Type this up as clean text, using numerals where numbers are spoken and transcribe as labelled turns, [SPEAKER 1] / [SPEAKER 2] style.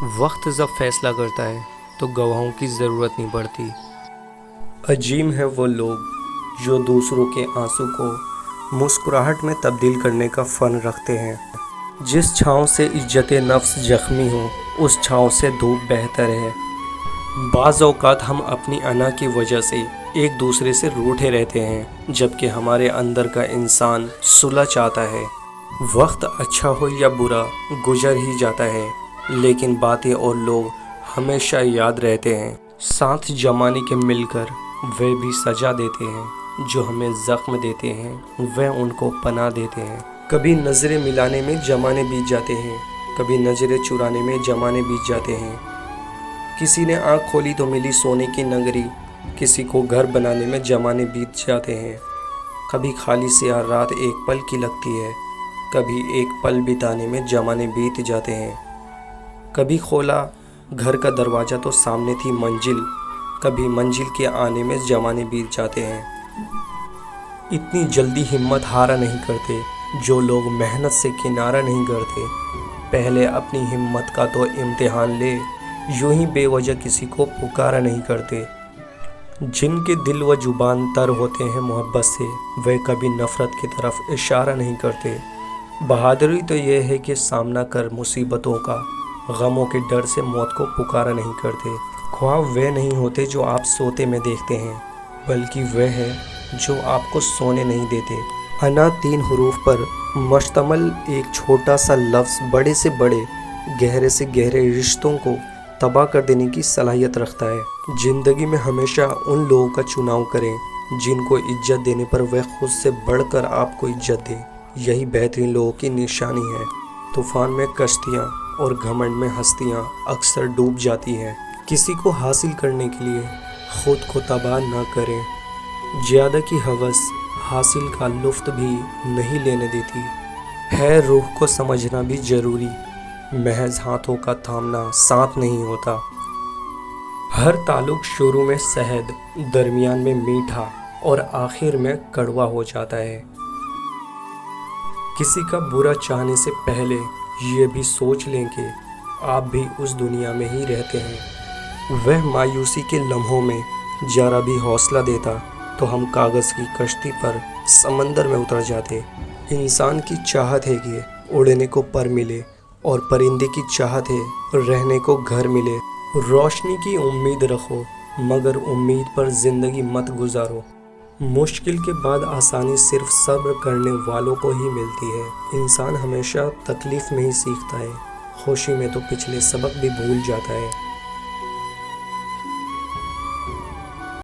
[SPEAKER 1] وقت جب فیصلہ کرتا ہے تو گواہوں کی ضرورت نہیں پڑتی۔ عجیب ہیں وہ لوگ جو دوسروں کے آنسو کو مسکراہٹ میں تبدیل کرنے کا فن رکھتے ہیں۔ جس چھاؤں سے عزت نفس زخمی ہو اس چھاؤں سے دھوپ بہتر ہے۔ بعض اوقات ہم اپنی انا کی وجہ سے ایک دوسرے سے روٹھے رہتے ہیں جبکہ ہمارے اندر کا انسان صلح چاہتا ہے۔ وقت اچھا ہو یا برا گزر ہی جاتا ہے لیکن باتیں اور لوگ ہمیشہ یاد رہتے ہیں۔ ساتھ زمانے کے مل کر وہ بھی سجا دیتے ہیں، جو ہمیں زخم دیتے ہیں وہ ان کو پناہ دیتے ہیں۔ کبھی نظریں ملانے میں زمانے بیت جاتے ہیں، کبھی نظریں چرانے میں زمانے بیت جاتے ہیں۔ کسی نے آنکھ کھولی تو ملی سونے کی نگری، کسی کو گھر بنانے میں زمانے بیت جاتے ہیں۔ کبھی خالی سیاہ رات ایک پل کی لگتی ہے، کبھی ایک پل بتانے میں زمانے بیت جاتے ہیں۔ کبھی کھولا گھر کا دروازہ تو سامنے تھی منزل، کبھی منزل کے آنے میں زمانے بیت جاتے ہیں۔ اتنی جلدی ہمت ہارا نہیں کرتے جو لوگ محنت سے کنارہ نہیں کرتے۔ پہلے اپنی ہمت کا تو امتحان لے، یوں ہی بے وجہ کسی کو پکارا نہیں کرتے۔ جن کے دل و زبان تر ہوتے ہیں محبت سے وہ کبھی نفرت کی طرف اشارہ نہیں کرتے۔ بہادری تو یہ ہے کہ سامنا کر مصیبتوں کا، غموں کے ڈر سے موت کو پکارا نہیں کرتے۔ خواب وہ نہیں ہوتے جو آپ سوتے میں دیکھتے ہیں بلکہ وہ ہے جو آپ کو سونے نہیں دیتے۔ انا 3 حروف پر مشتمل ایک چھوٹا سا لفظ بڑے سے بڑے، گہرے سے گہرے رشتوں کو تباہ کر دینے کی صلاحیت رکھتا ہے۔ زندگی میں ہمیشہ ان لوگوں کا چناؤ کریں جن کو عزت دینے پر وہ خود سے بڑھ کر آپ کو عزت دیں، یہی بہترین لوگوں کی نشانی ہے۔ طوفان میں کشتیاں اور گھمنڈ میں ہستیاں اکثر ڈوب جاتی ہیں۔ کسی کو حاصل کرنے کے لیے خود کو تباہ نہ کریں۔ زیادہ کی ہوس حاصل کا لطف بھی نہیں لینے دیتی ہے۔ روح کو سمجھنا بھی ضروری، محض ہاتھوں کا تھامنا ساتھ نہیں ہوتا۔ ہر تعلق شروع میں شہد، درمیان میں میٹھا اور آخر میں کڑوا ہو جاتا ہے۔ کسی کا برا چاہنے سے پہلے یہ بھی سوچ لیں کہ آپ بھی اس دنیا میں ہی رہتے ہیں۔ وہ مایوسی کے لمحوں میں ذرا بھی حوصلہ دیتا تو ہم کاغذ کی کشتی پر سمندر میں اتر جاتے۔ انسان کی چاہت ہے کہ اڑنے کو پر ملے اور پرندے کی چاہت ہے رہنے کو گھر ملے۔ روشنی کی امید رکھو مگر امید پر زندگی مت گزارو۔ مشکل کے بعد آسانی صرف صبر کرنے والوں کو ہی ملتی ہے۔ انسان ہمیشہ تکلیف میں ہی سیکھتا ہے، خوشی میں تو پچھلے سبق بھی بھول جاتا ہے۔